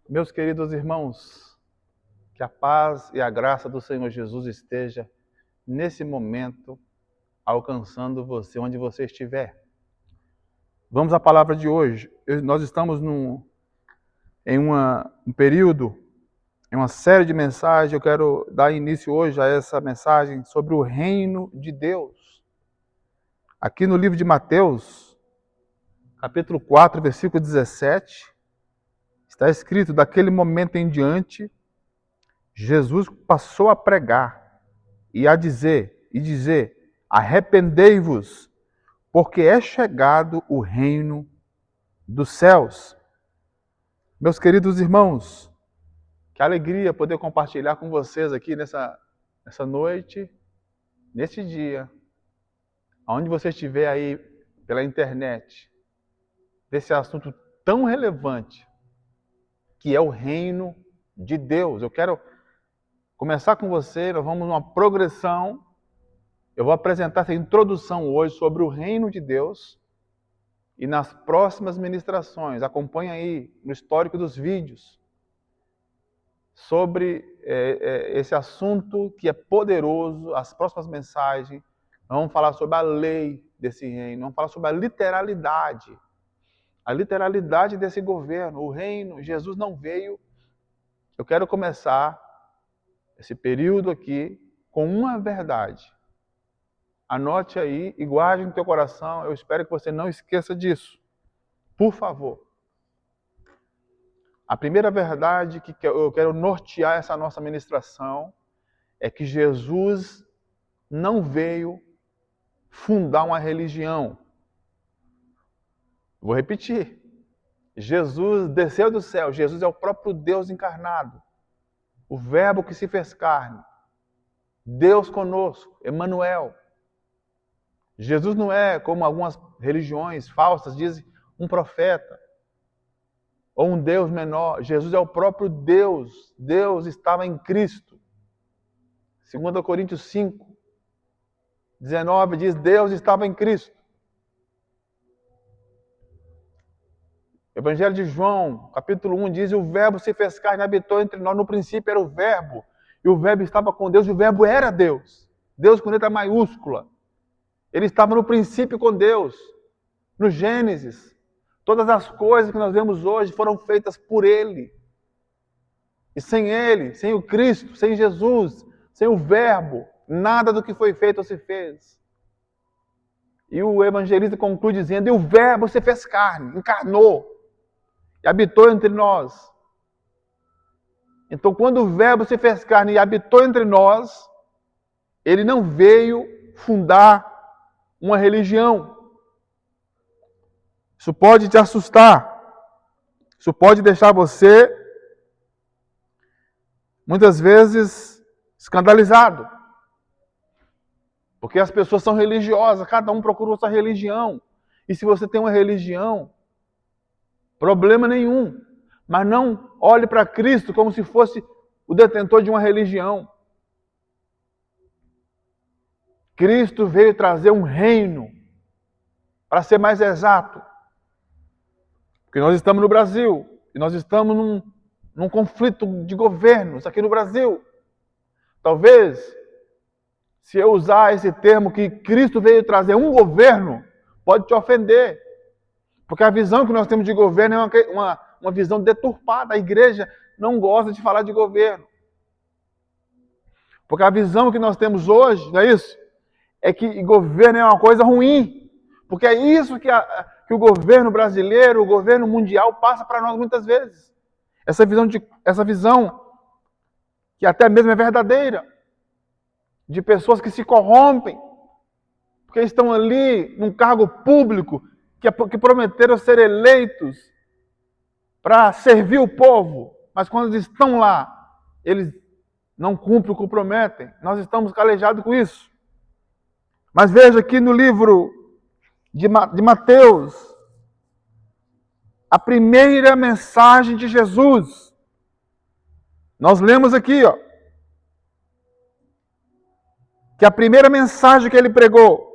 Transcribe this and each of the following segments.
Meus queridos irmãos, que a paz e a graça do Senhor Jesus esteja nesse momento alcançando você onde você estiver. Vamos à palavra de hoje. Nós estamos em um período, em uma série de mensagens. Eu quero dar início hoje a essa mensagem sobre o reino de Deus. Aqui no livro de Mateus, capítulo 4, versículo 17, está escrito: daquele momento em diante, Jesus passou a pregar e a dizer, arrependei-vos, porque é chegado o reino dos céus. Meus queridos irmãos, que alegria poder compartilhar com vocês aqui nessa noite, nesse dia, onde você estiver aí pela internet, desse assunto tão relevante, que é o reino de Deus. Eu quero começar com você, nós vamos numa progressão. Eu vou apresentar essa introdução hoje sobre o reino de Deus e nas próximas ministrações, acompanhe aí no histórico dos vídeos, sobre esse assunto que é poderoso, as próximas mensagens, nós vamos falar sobre a lei desse reino, vamos falar sobre a literalidade desse governo, o reino. Jesus não veio. Eu quero começar esse período aqui com uma verdade. Anote aí e guarde no teu coração. Eu espero que você não esqueça disso. Por favor. A primeira verdade que eu quero nortear essa nossa ministração é que Jesus não veio fundar uma religião. Vou repetir. Jesus desceu do céu. Jesus é o próprio Deus encarnado. O Verbo que se fez carne. Deus conosco, Emanuel. Jesus não é, como algumas religiões falsas dizem, um profeta ou um Deus menor. Jesus é o próprio Deus. Deus estava em Cristo. 2 Coríntios 5, 19 diz: Deus estava em Cristo. Evangelho de João, capítulo 1, diz: o Verbo se fez carne e habitou entre nós. No princípio era o Verbo, e o Verbo estava com Deus, e o Verbo era Deus. Deus com letra maiúscula. Ele estava no princípio com Deus, no Gênesis. Todas as coisas que nós vemos hoje foram feitas por Ele. E sem Ele, sem o Cristo, sem Jesus, sem o Verbo, nada do que foi feito se fez. E o evangelista conclui dizendo: e o Verbo se fez carne, encarnou, e habitou entre nós. Então, quando o Verbo se fez carne e habitou entre nós, Ele não veio fundar uma religião. Isso pode te assustar. Isso pode deixar você, muitas vezes, escandalizado. Porque as pessoas são religiosas, cada um procura sua religião. E se você tem uma religião, problema nenhum. Mas não olhe para Cristo como se fosse o detentor de uma religião. Cristo veio trazer um reino, para ser mais exato. Porque nós estamos no Brasil, e nós estamos num conflito de governos aqui no Brasil. Talvez, se eu usar esse termo que Cristo veio trazer um governo, pode te ofender. Porque a visão que nós temos de governo é uma visão deturpada. A igreja não gosta de falar de governo. Porque a visão que nós temos hoje, não é isso? É que governo é uma coisa ruim. Porque é isso que o governo brasileiro, o governo mundial passa para nós muitas vezes. Essa visão que até mesmo é verdadeira, de pessoas que se corrompem, porque estão ali num cargo público, que prometeram ser eleitos para servir o povo, mas quando estão lá, eles não cumprem o que comprometem. Nós estamos calejados com isso. Mas veja aqui no livro de Mateus, a primeira mensagem de Jesus. Nós lemos aqui, que a primeira mensagem que ele pregou,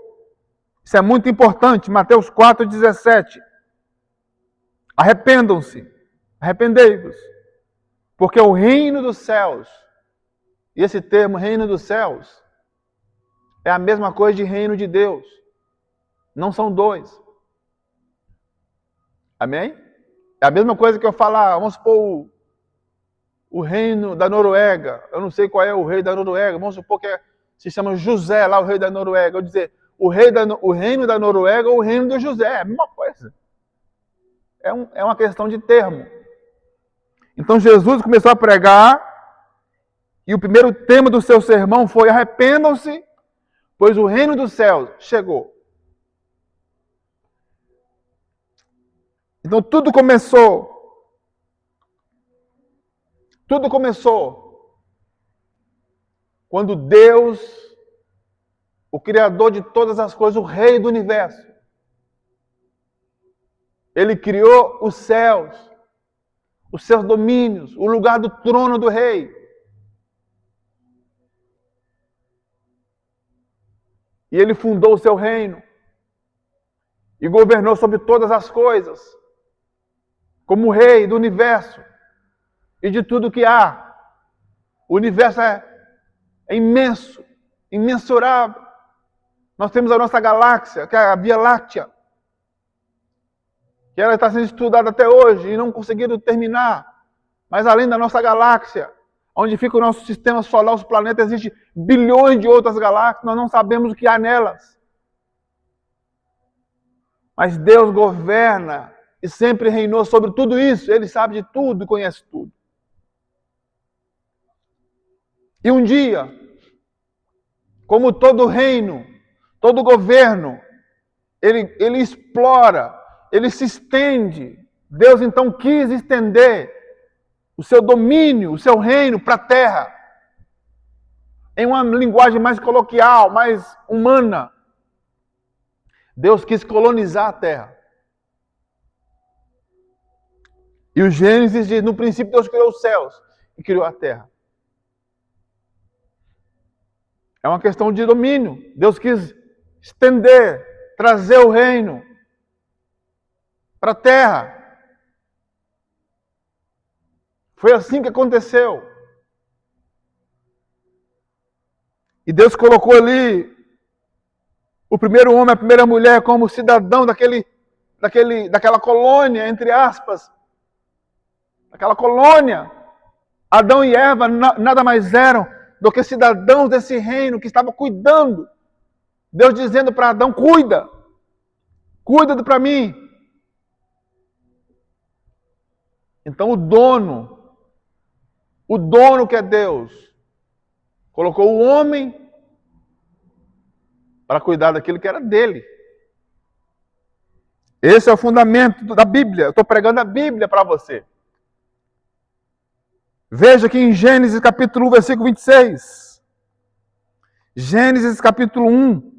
isso é muito importante, Mateus 4,17. Arrependam-se, arrependei-vos, Porque o reino dos céus, e esse termo reino dos céus, é a mesma coisa de reino de Deus. Não são dois. Amém? É a mesma coisa que eu falar, vamos supor, o reino da Noruega. Eu não sei qual é o rei da Noruega. Vamos supor que se chama José, lá o rei da Noruega. Eu dizer, o reino da Noruega ou o reino do José. É a mesma coisa. É uma questão de termo. Então Jesus começou a pregar e o primeiro tema do seu sermão foi: arrependam-se, pois o reino dos céus chegou. Então tudo começou quando Deus, o Criador de todas as coisas, o Rei do Universo, Ele criou os céus, os seus domínios, o lugar do trono do Rei. E Ele fundou o seu reino e governou sobre todas as coisas, como Rei do Universo e de tudo que há. O universo é imenso, imensurável. Nós temos a nossa galáxia, que é a Via Láctea, que ela está sendo estudada até hoje e não conseguiram terminar. Mas além da nossa galáxia, onde fica o nosso sistema solar, os planetas, existem bilhões de outras galáxias, nós não sabemos o que há nelas. Mas Deus governa e sempre reinou sobre tudo isso. Ele sabe de tudo e conhece tudo. E um dia, como todo reino, todo governo, ele explora, ele se estende. Deus então quis estender o seu domínio, o seu reino para a terra, em uma linguagem mais coloquial, mais humana. Deus quis colonizar a terra. E o Gênesis diz: no princípio Deus criou os céus e criou a terra. É uma questão de domínio. Deus quis estender, trazer o reino para a terra. Foi assim que aconteceu. E Deus colocou ali o primeiro homem, a primeira mulher, como cidadão daquela colônia, entre aspas. Daquela colônia. Adão e Eva nada mais eram do que cidadãos desse reino que estava cuidando. Deus dizendo para Adão: cuida para mim. Então o dono que é Deus, colocou o homem para cuidar daquilo que era dele. Esse é o fundamento da Bíblia. Eu estou pregando a Bíblia para você. Veja aqui em Gênesis capítulo 1, versículo 26. Gênesis capítulo 1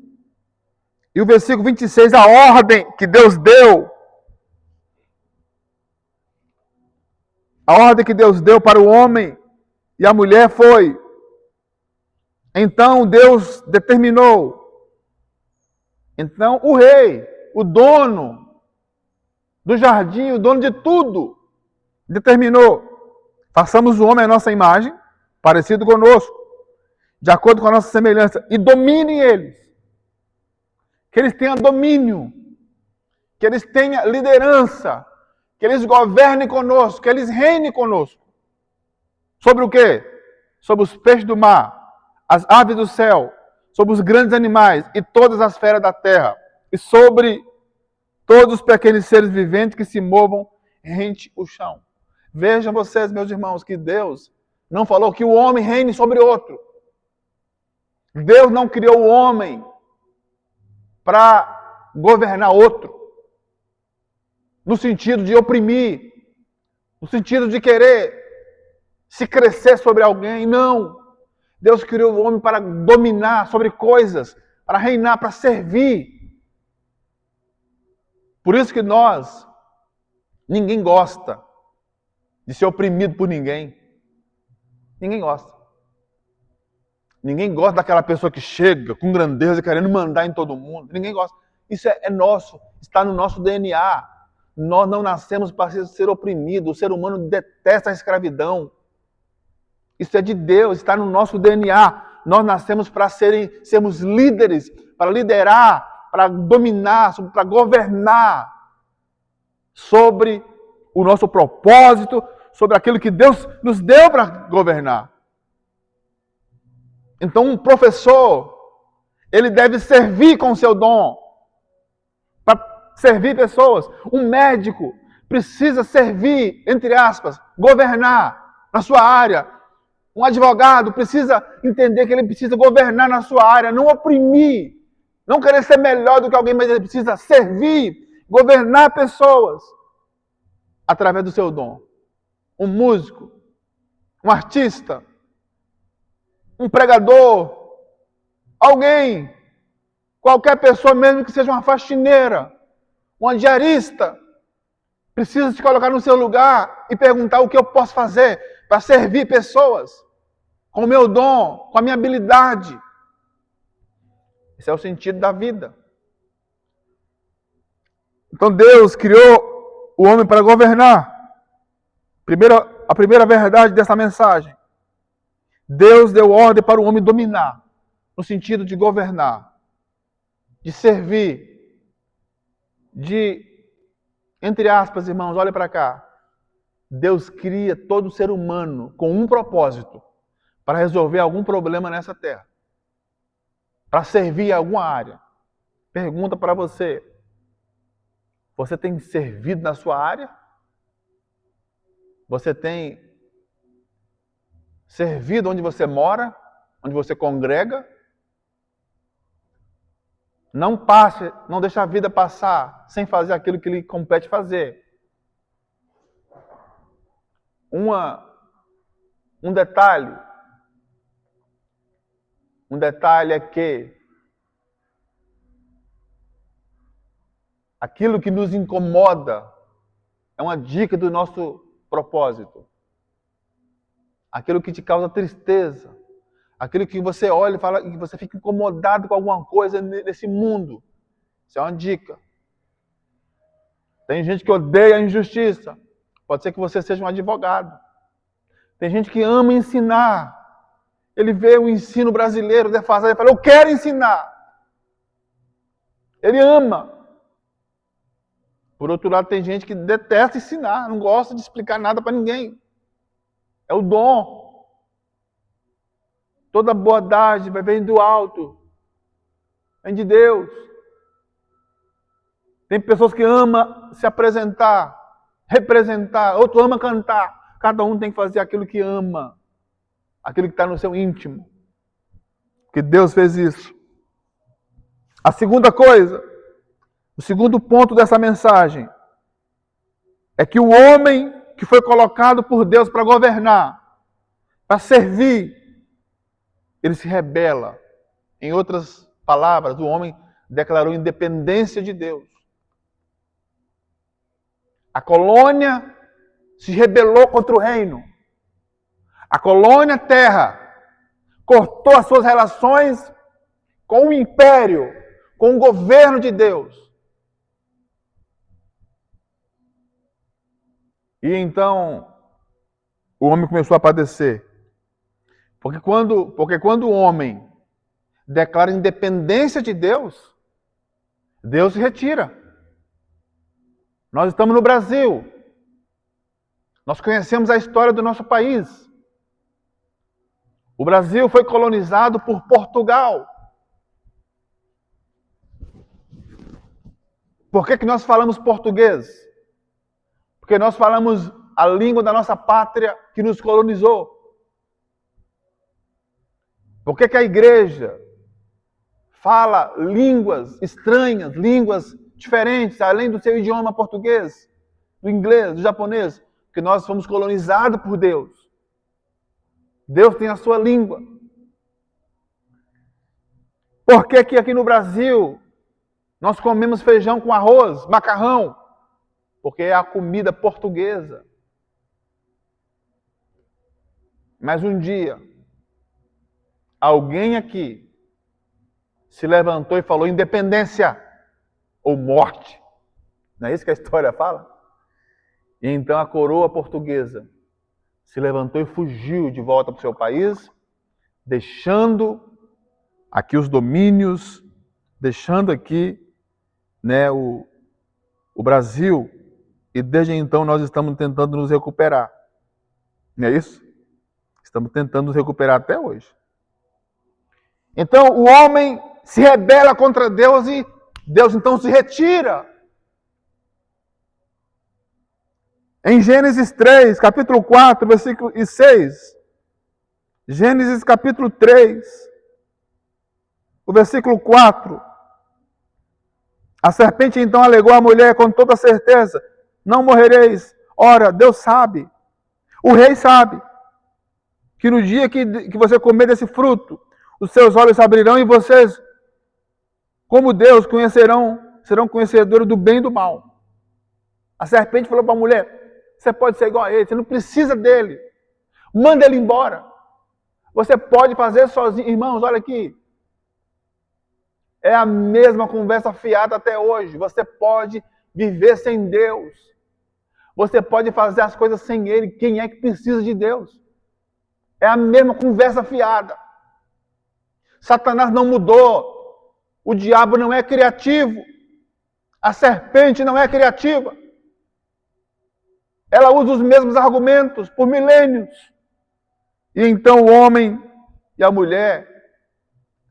e o versículo 26, a ordem que Deus deu. A ordem que Deus deu para o homem e a mulher foi: então Deus determinou. Então o rei, o dono do jardim, o dono de tudo, determinou: façamos o homem à nossa imagem, parecido conosco, de acordo com a nossa semelhança, e dominem eles. Que eles tenham domínio, que eles tenham liderança, que eles governem conosco, que eles reinem conosco. Sobre o quê? Sobre os peixes do mar, as aves do céu, sobre os grandes animais e todas as feras da terra, e sobre todos os pequenos seres viventes que se movam rente o chão. Vejam vocês, meus irmãos, que Deus não falou que o homem reine sobre outro. Deus não criou o homem para governar outro, no sentido de oprimir, no sentido de querer se crescer sobre alguém. Não. Deus criou o homem para dominar sobre coisas, para reinar, para servir. Por isso que ninguém gosta de ser oprimido por ninguém. Ninguém gosta. Ninguém gosta daquela pessoa que chega com grandeza querendo mandar em todo mundo. Ninguém gosta. Isso é nosso, está no nosso DNA. Nós não nascemos para ser oprimidos. O ser humano detesta a escravidão. Isso é de Deus, está no nosso DNA. Nós nascemos para sermos líderes, para liderar, para dominar, para governar sobre o nosso propósito, sobre aquilo que Deus nos deu para governar. Então, um professor, ele deve servir com o seu dom, para servir pessoas. Um médico precisa servir, entre aspas, governar na sua área. Um advogado precisa entender que ele precisa governar na sua área, não oprimir, não querer ser melhor do que alguém, mas ele precisa servir, governar pessoas através do seu dom. Um músico, um artista, um pregador, alguém, qualquer pessoa, mesmo que seja uma faxineira, uma diarista, precisa se colocar no seu lugar e perguntar o que eu posso fazer para servir pessoas com o meu dom, com a minha habilidade. Esse é o sentido da vida. Então Deus criou o homem para governar. A primeira verdade dessa mensagem. Deus deu ordem para o homem dominar, no sentido de governar, de servir, entre aspas, irmãos, olha para cá. Deus cria todo ser humano com um propósito, para resolver algum problema nessa terra, para servir em alguma área. Pergunta para você: você tem servido na sua área? Você tem servido onde você mora, onde você congrega? Não deixe a vida passar sem fazer aquilo que lhe compete fazer. Um detalhe é que aquilo que nos incomoda é uma dica do nosso propósito. Aquilo que te causa tristeza, aquilo que você olha e fala, e você fica incomodado com alguma coisa nesse mundo, isso é uma dica. Tem gente que odeia a injustiça, pode ser que você seja um advogado. Tem gente que ama ensinar, ele vê o ensino brasileiro defasado e fala, eu quero ensinar. Ele ama. Por outro lado, tem gente que detesta ensinar, não gosta de explicar nada para ninguém. É o dom. Toda boa dádiva vem do alto. Vem de Deus. Tem pessoas que amam se apresentar, representar. Outro ama cantar. Cada um tem que fazer aquilo que ama. Aquilo que está no seu íntimo. Porque Deus fez isso. A segunda coisa, o segundo ponto dessa mensagem, é que o homem que foi colocado por Deus para governar, para servir, ele se rebela. Em outras palavras, o homem declarou independência de Deus. A colônia se rebelou contra o reino. A colônia terra cortou as suas relações com o império, com o governo de Deus. E então, o homem começou a padecer. Porque quando o homem declara independência de Deus, Deus se retira. Nós estamos no Brasil. Nós conhecemos a história do nosso país. O Brasil foi colonizado por Portugal. Por que nós falamos português? Porque nós falamos a língua da nossa pátria que nos colonizou. Por que a igreja fala línguas estranhas, línguas diferentes, além do seu idioma português, do inglês, do japonês? Porque nós fomos colonizados por Deus. Deus tem a sua língua. Por que aqui no Brasil nós comemos feijão com arroz, macarrão? Porque é a comida portuguesa. Mas um dia, alguém aqui se levantou e falou independência ou morte. Não é isso que a história fala? E então a coroa portuguesa se levantou e fugiu de volta para o seu país, deixando aqui os domínios, deixando aqui, né, o Brasil, e desde então nós estamos tentando nos recuperar. Não é isso? Estamos tentando nos recuperar até hoje. Então o homem se rebela contra Deus e Deus então se retira. Em Gênesis 3, capítulo 4, versículo 6. Gênesis capítulo 3, o versículo 4. A serpente então alegou à mulher com toda certeza: não morrereis. Ora, Deus sabe, o rei sabe, que no dia que você comer desse fruto, os seus olhos se abrirão e vocês, como Deus, serão conhecedores do bem e do mal. A serpente falou para a mulher: você pode ser igual a ele, você não precisa dele. Manda ele embora. Você pode fazer sozinho. Irmãos, olha aqui. É a mesma conversa fiada até hoje. Você pode viver sem Deus. Você pode fazer as coisas sem Ele. Quem é que precisa de Deus? É a mesma conversa fiada. Satanás não mudou. O diabo não é criativo. A serpente não é criativa. Ela usa os mesmos argumentos por milênios. E então o homem e a mulher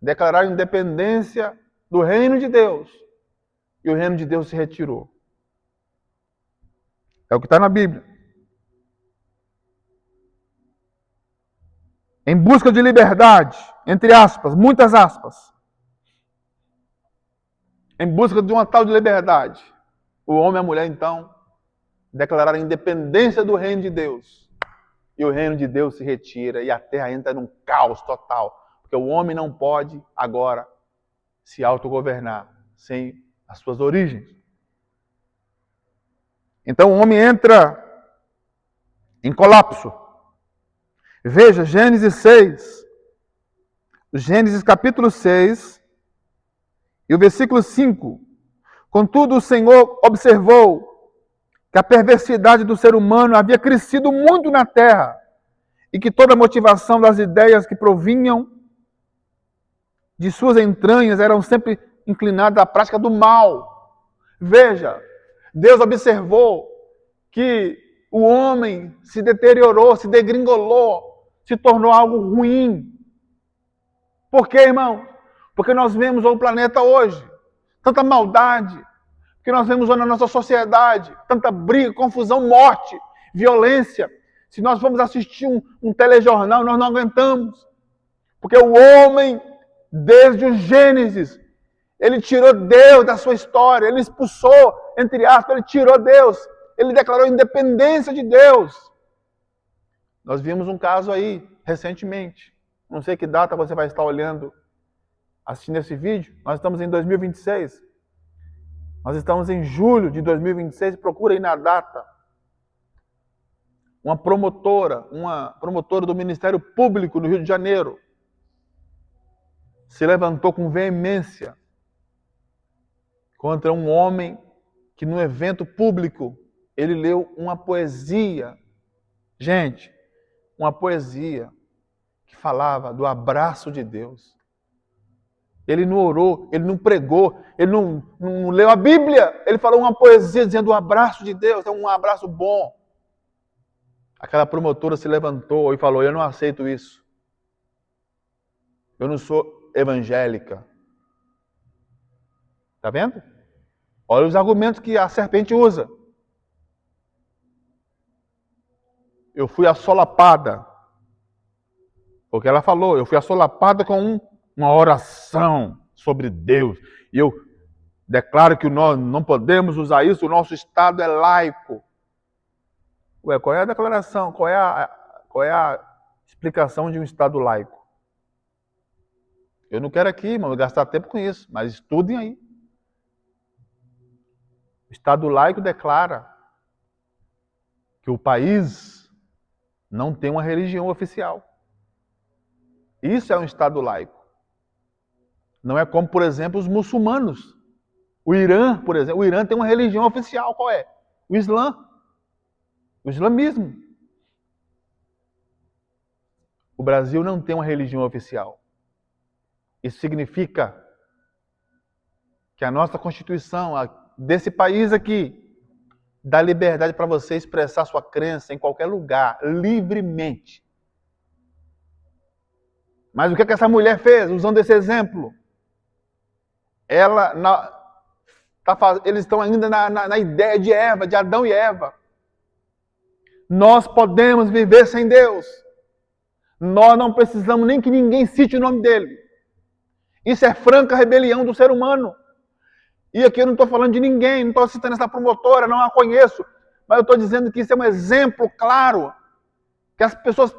declararam independência do reino de Deus. E o reino de Deus se retirou. É o que está na Bíblia. Em busca de liberdade, entre aspas, muitas aspas. Em busca de uma tal de liberdade. O homem e a mulher, então, declararam a independência do reino de Deus. E o reino de Deus se retira e a terra entra num caos total. Porque o homem não pode, agora, se autogovernar sem as suas origens. Então o homem entra em colapso. Veja, Gênesis 6. Gênesis capítulo 6 e o versículo 5. Contudo, o Senhor observou que a perversidade do ser humano havia crescido muito na terra e que toda a motivação das ideias que provinham de suas entranhas eram sempre inclinadas à prática do mal. Veja, Deus observou que o homem se deteriorou, se degringolou, se tornou algo ruim. Por quê, irmão? Porque nós vemos o planeta hoje, tanta maldade, que nós vemos na nossa sociedade, tanta briga, confusão, morte, violência. Se nós vamos assistir um telejornal, nós não aguentamos. Porque o homem, desde o Gênesis, ele tirou Deus da sua história, ele expulsou, entre aspas, ele tirou Deus, ele declarou a independência de Deus. Nós vimos um caso aí, recentemente, não sei que data você vai estar olhando, assistindo esse vídeo, nós estamos em 2026, nós estamos em julho de 2026, procura aí na data, uma promotora do Ministério Público no Rio de Janeiro, se levantou com veemência contra um homem que no evento público ele leu uma poesia. Gente, uma poesia que falava do abraço de Deus. Ele não orou, ele não pregou, ele não leu a Bíblia. Ele falou uma poesia dizendo o abraço de Deus, é um abraço bom. Aquela promotora se levantou e falou: eu não aceito isso. Eu não sou evangélica. Está vendo? Olha os argumentos que a serpente usa. Eu fui assolapada. Porque ela falou, eu fui assolapada com uma oração sobre Deus. E eu declaro que nós não podemos usar isso, o nosso Estado é laico. Ué, qual é a declaração? Qual é a explicação de um Estado laico? Eu não quero aqui, irmão, gastar tempo com isso, mas estudem aí. O Estado laico declara que o país não tem uma religião oficial. Isso é um Estado laico. Não é como, por exemplo, os muçulmanos. O Irã, por exemplo, o Irã tem uma religião oficial. Qual é? O Islã. O islamismo. O Brasil não tem uma religião oficial. Isso significa que a nossa Constituição, desse país aqui, dá liberdade para você expressar sua crença em qualquer lugar, livremente. Mas o que essa mulher fez, usando esse exemplo? Eles estão ainda na ideia de Eva, de Adão e Eva. Nós podemos viver sem Deus. Nós não precisamos nem que ninguém cite o nome dele. Isso é franca rebelião do ser humano. E aqui eu não estou falando de ninguém, não estou citando essa promotora, não a conheço. Mas eu estou dizendo que isso é um exemplo claro que as pessoas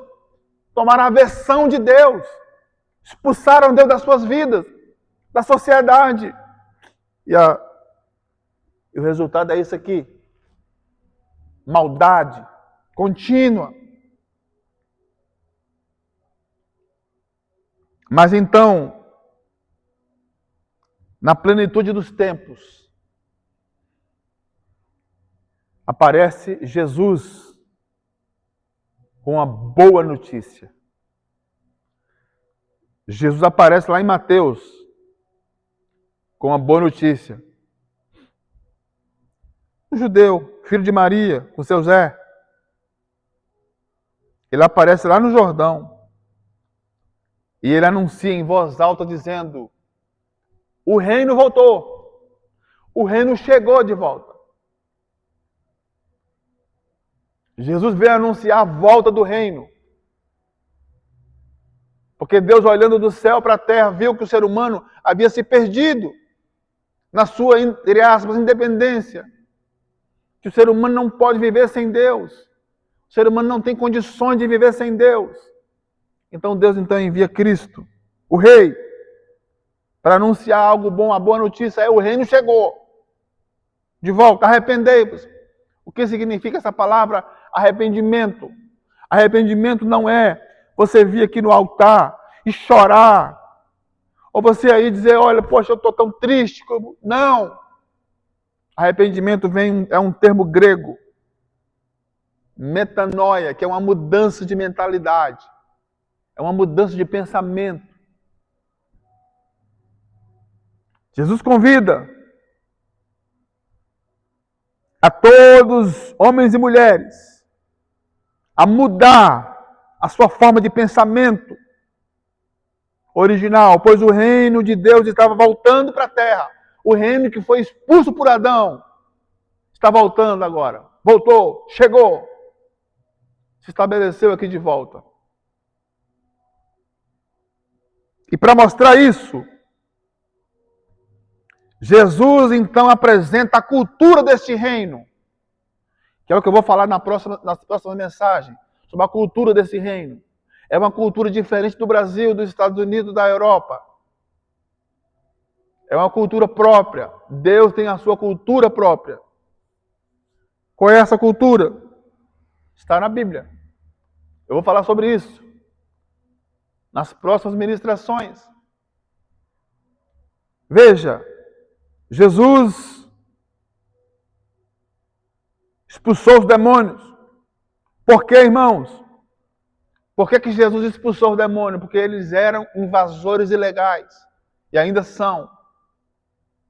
tomaram a versão de Deus. Expulsaram Deus das suas vidas, da sociedade. E o resultado é isso aqui. Maldade contínua. Mas então, na plenitude dos tempos, aparece Jesus com uma boa notícia. Jesus aparece lá em Mateus com uma boa notícia. O judeu, filho de Maria, com seu Zé, ele aparece lá no Jordão e ele anuncia em voz alta dizendo: o reino voltou, o reino chegou de volta. Jesus veio anunciar a volta do reino. Porque Deus, olhando do céu para a terra, viu que o ser humano havia se perdido na sua, entre aspas, independência. Que o ser humano não pode viver sem Deus. O ser humano não tem condições de viver sem Deus. Então Deus envia Cristo, o Rei, para anunciar algo bom. A boa notícia é: o reino chegou. De volta, arrependei-vos. O que significa essa palavra arrependimento? Arrependimento não é você vir aqui no altar e chorar. Ou você aí dizer: olha, poxa, eu estou tão triste. Não. Arrependimento é um termo grego. Metanoia, que é uma mudança de mentalidade. É uma mudança de pensamento. Jesus convida a todos, homens e mulheres, a mudar a sua forma de pensamento original, pois o reino de Deus estava voltando para a terra. O reino que foi expulso por Adão está voltando agora. Voltou, chegou, se estabeleceu aqui de volta. E para mostrar isso, Jesus então apresenta a cultura deste reino, que é o que eu vou falar nas próximas mensagens, sobre a cultura desse reino. É uma cultura diferente do Brasil, dos Estados Unidos, da Europa. É uma cultura própria. Deus tem a sua cultura própria. Qual é essa cultura? Está na Bíblia. Eu vou falar sobre isso nas próximas ministrações. Veja, Jesus expulsou os demônios. Por quê, irmãos? Por que Jesus expulsou os demônios? Porque eles eram invasores ilegais. E ainda são.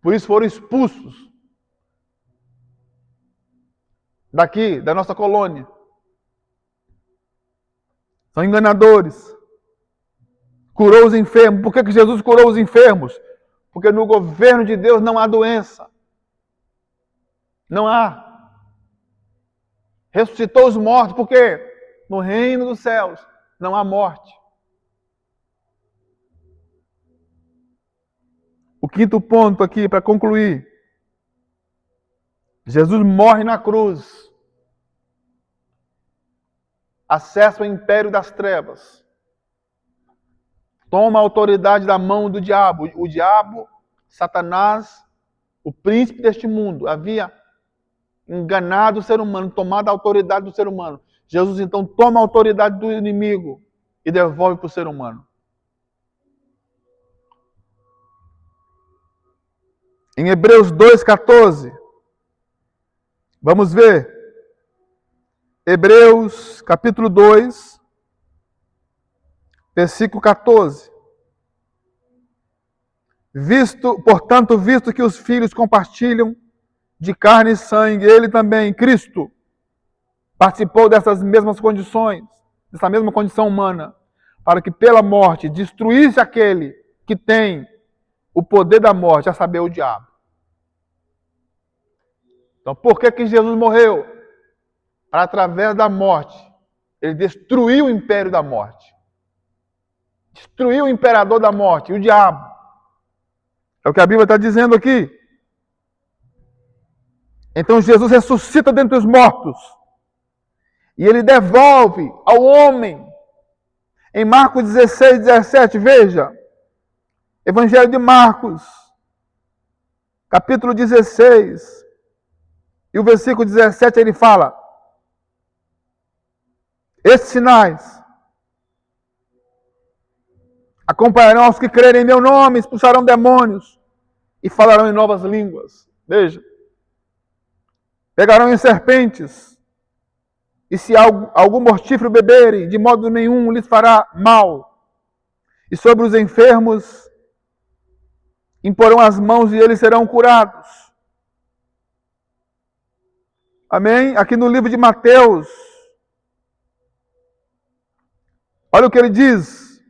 Por isso foram expulsos daqui, da nossa colônia. São enganadores. Curou os enfermos. Por que Jesus curou os enfermos? Porque no governo de Deus não há doença. Não há. Ressuscitou os mortos. Por quê? No reino dos céus não há morte. O quinto ponto aqui, para concluir. Jesus morre na cruz. Acessa o império das trevas. Toma a autoridade da mão do diabo. O diabo, Satanás, o príncipe deste mundo, havia enganado o ser humano, tomado a autoridade do ser humano. Jesus então toma a autoridade do inimigo e devolve para o ser humano. Em Hebreus 2,14, vamos ver. Hebreus capítulo 2, Versículo 14. Portanto, visto que os filhos compartilham de carne e sangue, ele também, Cristo, participou dessas mesmas condições, dessa mesma condição humana, para que pela morte destruísse aquele que tem o poder da morte, a saber, o diabo. Então, por que Jesus morreu? Para, através da morte, ele destruiu o império da morte. Destruiu o imperador da morte, o diabo. É o que a Bíblia está dizendo aqui. Então Jesus ressuscita dentre os mortos. E ele devolve ao homem. Em Marcos 16, 17, veja. Evangelho de Marcos, capítulo 16. E o versículo 17 ele fala: esses sinais acompanharão aos que crerem em meu nome, expulsarão demônios e falarão em novas línguas. Veja. Pegarão em serpentes, e se algum mortífero beberem, de modo nenhum lhes fará mal. E sobre os enfermos imporão as mãos e eles serão curados. Amém? Aqui no livro de Mateus, olha o que ele diz.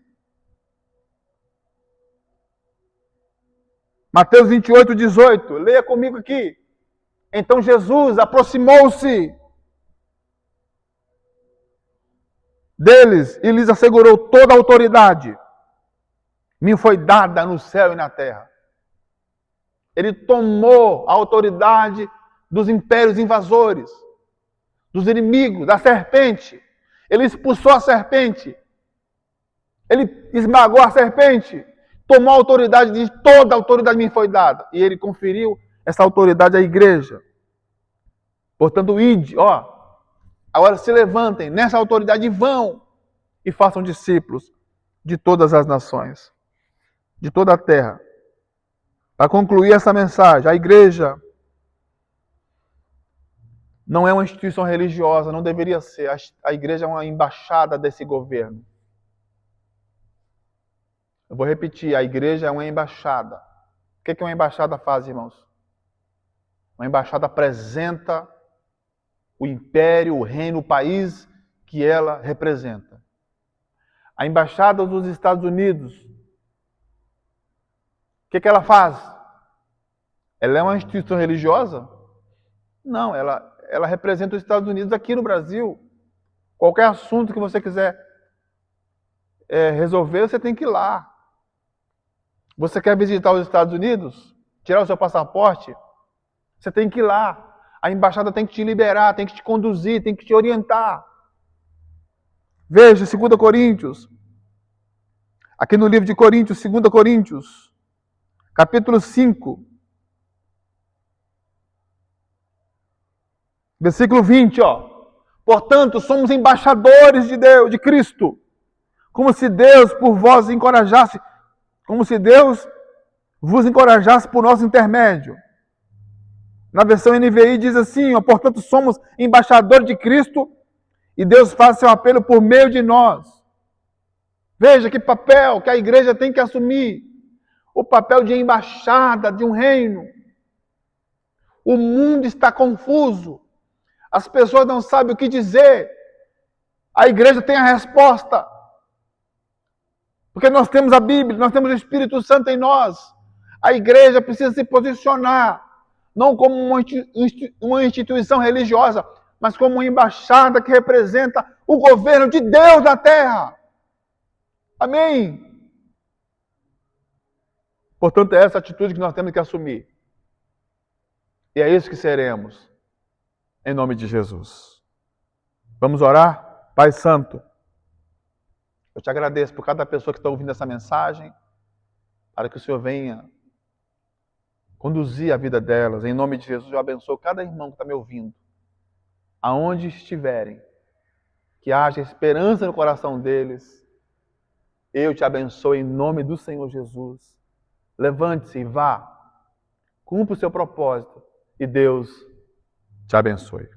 Mateus 28, 18. Leia comigo aqui. Então Jesus aproximou-se deles e lhes assegurou: toda a autoridade me foi dada no céu e na terra. Ele tomou a autoridade dos impérios invasores, dos inimigos, da serpente. Ele expulsou a serpente. Ele esmagou a serpente. Tomou a autoridade, de toda a autoridade me foi dada. E ele conferiu essa autoridade à igreja. Portanto, ide, agora se levantem nessa autoridade e vão e façam discípulos de todas as nações, de toda a terra. Para concluir essa mensagem, a igreja não é uma instituição religiosa, não deveria ser. A igreja é uma embaixada desse governo. Eu vou repetir, a igreja é uma embaixada. O que uma embaixada faz, irmãos? Uma embaixada apresenta o império, o reino, o país que ela representa. A embaixada dos Estados Unidos, o que ela faz? Ela é uma instituição religiosa? Não, ela representa os Estados Unidos aqui no Brasil. Qualquer assunto que você quiser resolver, você tem que ir lá. Você quer visitar os Estados Unidos? Tirar o seu passaporte? Você tem que ir lá. A embaixada tem que te liberar, tem que te conduzir, tem que te orientar. Veja, 2 Coríntios. Aqui no livro de Coríntios, 2 Coríntios, capítulo 5. Versículo 20, Portanto, somos embaixadores de Deus, de Cristo, como se Deus vos encorajasse por nosso intermédio. Na versão NVI diz assim, portanto, somos embaixadores de Cristo e Deus faz seu apelo por meio de nós. Veja que papel que a igreja tem que assumir. O papel de embaixada de um reino. O mundo está confuso. As pessoas não sabem o que dizer. A igreja tem a resposta. Porque nós temos a Bíblia, nós temos o Espírito Santo em nós. A igreja precisa se posicionar, não como uma instituição religiosa, mas como uma embaixada que representa o governo de Deus na terra. Amém? Portanto, é essa atitude que nós temos que assumir. E é isso que seremos. Em nome de Jesus. Vamos orar? Pai Santo, eu te agradeço por cada pessoa que está ouvindo essa mensagem, para que o Senhor venha conduzir a vida delas. Em nome de Jesus, eu abençoo cada irmão que está me ouvindo. Aonde estiverem, que haja esperança no coração deles. Eu te abençoo em nome do Senhor Jesus. Levante-se e vá. Cumpra o seu propósito. E Deus te abençoe.